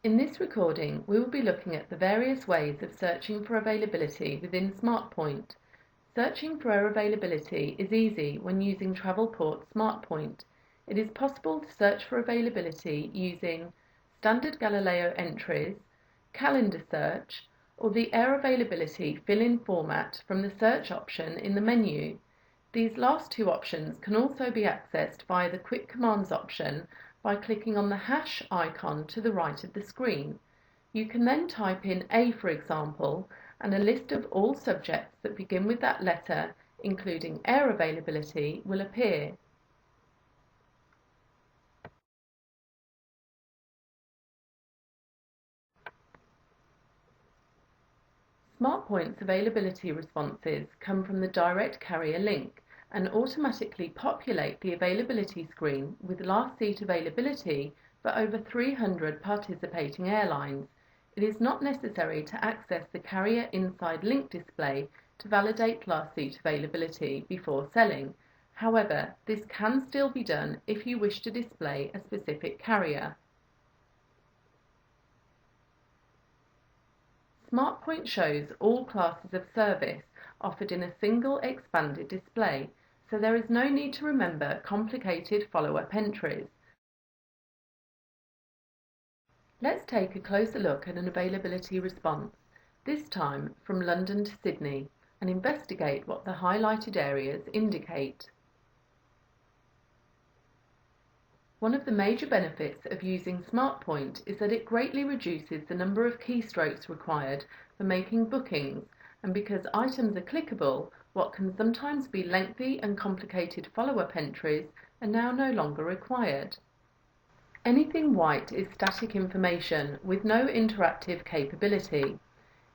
In this recording, we will be looking at the various ways of searching for availability within SmartPoint. Searching for availability is easy when using Travelport SmartPoint. It is possible to search for availability using standard Galileo entries, calendar search, or the Air Availability fill-in format from the search option in the menu. These last two options can also be accessed via the Quick Commands option by clicking on the hash icon to the right of the screen. You can then type in A, for example, and a list of all subjects that begin with that letter, including air availability, will appear. SmartPoint's availability responses come from the direct carrier link and automatically populate the availability screen with last seat availability for over 300 participating airlines. It is not necessary to access the carrier inside link display to validate last seat availability before selling. However, this can still be done if you wish to display a specific carrier. SmartPoint shows all classes of service offered in a single expanded display, so there is no need to remember complicated follow-up entries. Let's take a closer look at an availability response, this time from London to Sydney, and investigate what the highlighted areas indicate. One of the major benefits of using SmartPoint is that it greatly reduces the number of keystrokes required for making bookings, and because items are clickable, what can sometimes be lengthy and complicated follow-up entries are now no longer required. Anything white is static information with no interactive capability.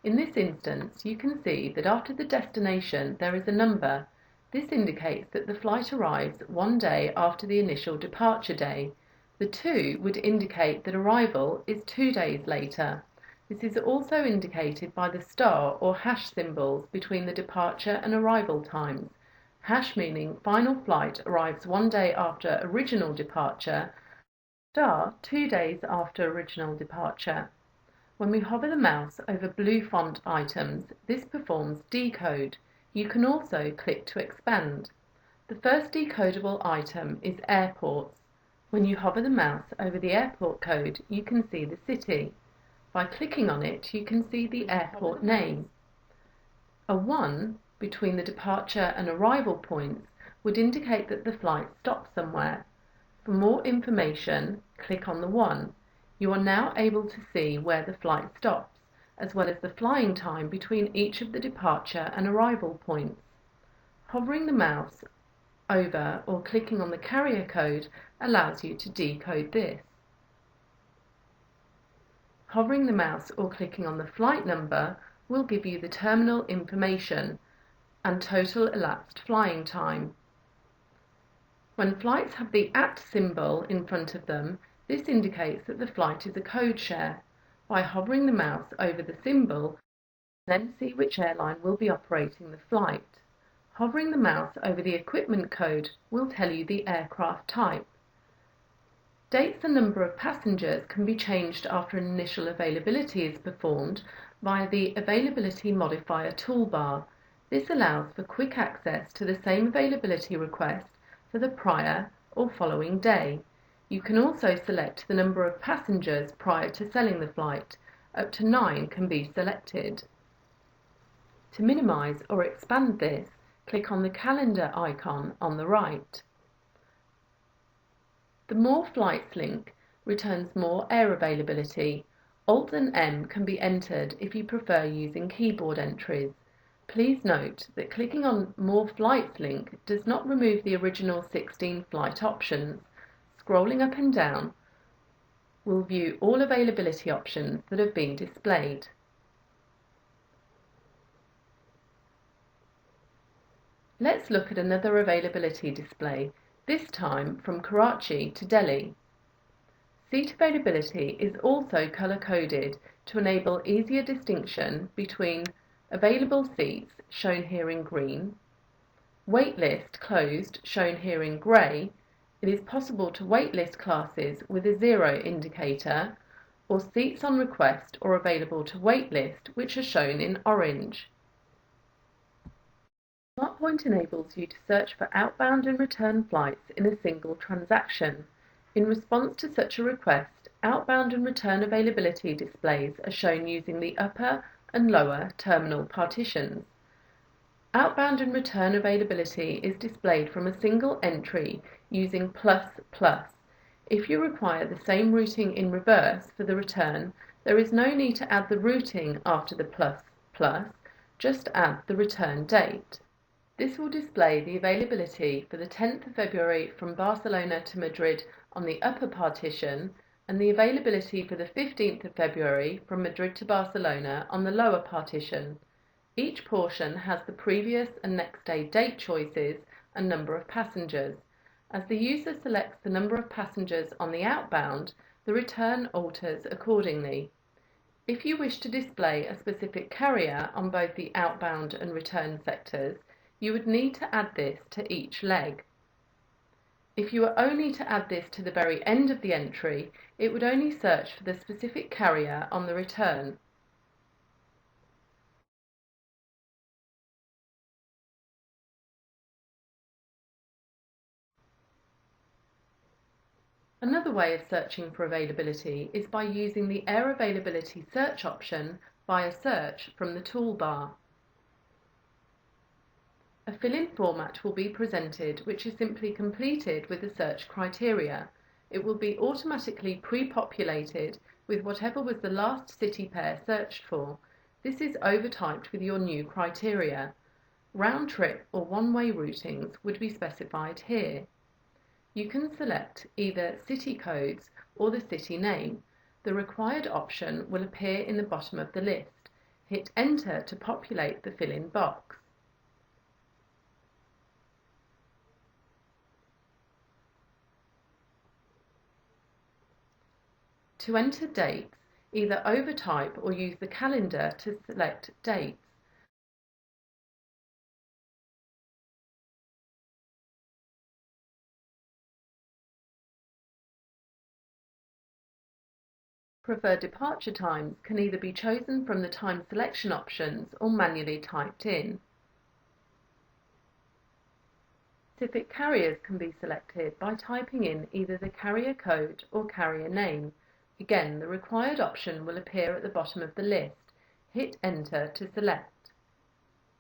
In this instance, you can see that after the destination there is a number. This indicates that the flight arrives 1 day after the initial departure day. The 2 would indicate that arrival is 2 days later. This is also indicated by the star or hash symbols between the departure and arrival times. Hash meaning final flight arrives 1 day after original departure, star 2 days after original departure. When we hover the mouse over blue font items, this performs decode. You can also click to expand. The first decodable item is airports. When you hover the mouse over the airport code, you can see the city. By clicking on it, you can see the airport name. A 1 between the departure and arrival points would indicate that the flight stopped somewhere. For more information, click on the 1. You are now able to see where the flight stops, as well as the flying time between each of the departure and arrival points. Hovering the mouse over or clicking on the carrier code allows you to decode this. Hovering the mouse or clicking on the flight number will give you the terminal information and total elapsed flying time. When flights have the @ symbol in front of them, this indicates that the flight is a code share. By hovering the mouse over the symbol, then see which airline will be operating the flight. Hovering the mouse over the equipment code will tell you the aircraft type. Dates and number of passengers can be changed after an initial availability is performed via the Availability Modifier toolbar. This allows for quick access to the same availability request for the prior or following day. You can also select the number of passengers prior to selling the flight. Up to 9 can be selected. To minimize or expand this, click on the calendar icon on the right. The More Flights link returns more air availability. Alt and M can be entered if you prefer using keyboard entries. Please note that clicking on More Flights link does not remove the original 16 flight options. Scrolling up and down will view all availability options that have been displayed. Let's look at another availability display, this time from Karachi to Delhi. Seat availability is also color-coded to enable easier distinction between available seats, shown here in green, waitlist closed, shown here in grey. It is possible to waitlist classes with a 0 indicator or seats on request or available to wait list, which are shown in orange. SmartPoint enables you to search for outbound and return flights in a single transaction. In response to such a request, outbound and return availability displays are shown using the upper and lower terminal partitions. Outbound and return availability is displayed from a single entry using ++. If you require the same routing in reverse for the return, there is no need to add the routing after the ++, just add the return date. This will display the availability for the 10th of February from Barcelona to Madrid on the upper partition and the availability for the 15th of February from Madrid to Barcelona on the lower partition. Each portion has the previous and next day date choices and number of passengers. As the user selects the number of passengers on the outbound, the return alters accordingly. If you wish to display a specific carrier on both the outbound and return sectors, you would need to add this to each leg. If you were only to add this to the very end of the entry, it would only search for the specific carrier on the return. Another way of searching for availability is by using the Air Availability Search option via Search from the toolbar. A fill-in format will be presented, which is simply completed with the search criteria. It will be automatically pre-populated with whatever was the last city pair searched for. This is overtyped with your new criteria. Round-trip or one-way routings would be specified here. You can select either city codes or the city name. The required option will appear in the bottom of the list. Hit Enter to populate the fill-in box. To enter dates, either overtype or use the calendar to select dates. Preferred departure times can either be chosen from the time selection options or manually typed in. Specific carriers can be selected by typing in either the carrier code or carrier name. Again, the required option will appear at the bottom of the list. Hit Enter to select.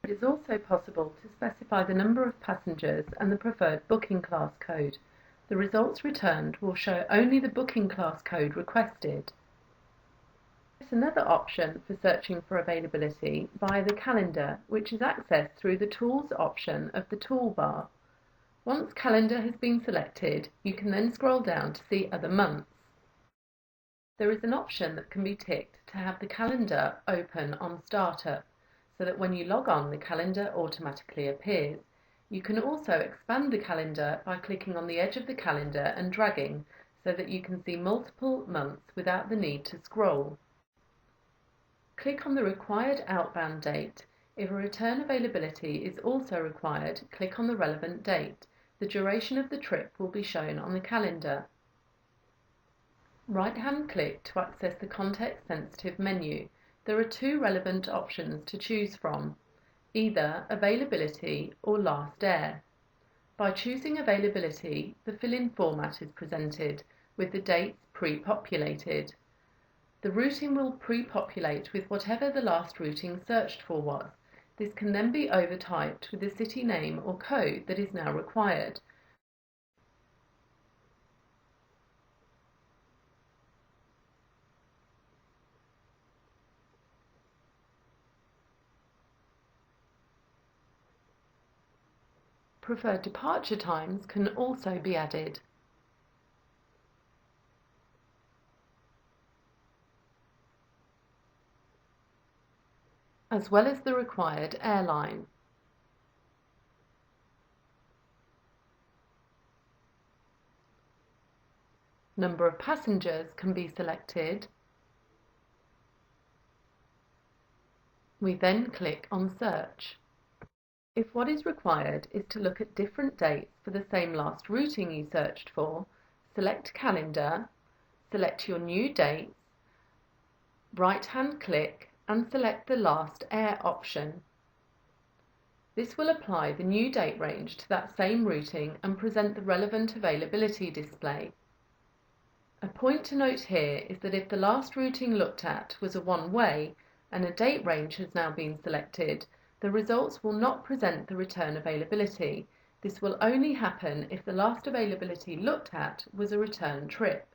It is also possible to specify the number of passengers and the preferred booking class code. The results returned will show only the booking class code requested. There's another option for searching for availability via the calendar, which is accessed through the Tools option of the toolbar. Once calendar has been selected, you can then scroll down to see other months. There is an option that can be ticked to have the calendar open on startup, so that when you log on, the calendar automatically appears. You can also expand the calendar by clicking on the edge of the calendar and dragging, so that you can see multiple months without the need to scroll. Click on the required outbound date. If a return availability is also required, click on the relevant date. The duration of the trip will be shown on the calendar. Right-hand click to access the context-sensitive menu. There are two relevant options to choose from, either availability or last air. By choosing availability, the fill-in format is presented, with the dates pre-populated. The routing will pre-populate with whatever the last routing searched for was. This can then be overtyped with the city name or code that is now required. Preferred departure times can also be added. As well as the required airline. Number of passengers can be selected. We then click on Search. If what is required is to look at different dates for the same last routing you searched for, select Calendar, select your new dates, right-hand click and select the last air option. This will apply the new date range to that same routing and present the relevant availability display. A point to note here is that if the last routing looked at was a one-way and a date range has now been selected, the results will not present the return availability. This will only happen if the last availability looked at was a return trip.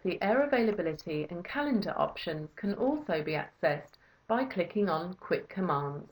The air availability and calendar options can also be accessed by clicking on Quick Commands.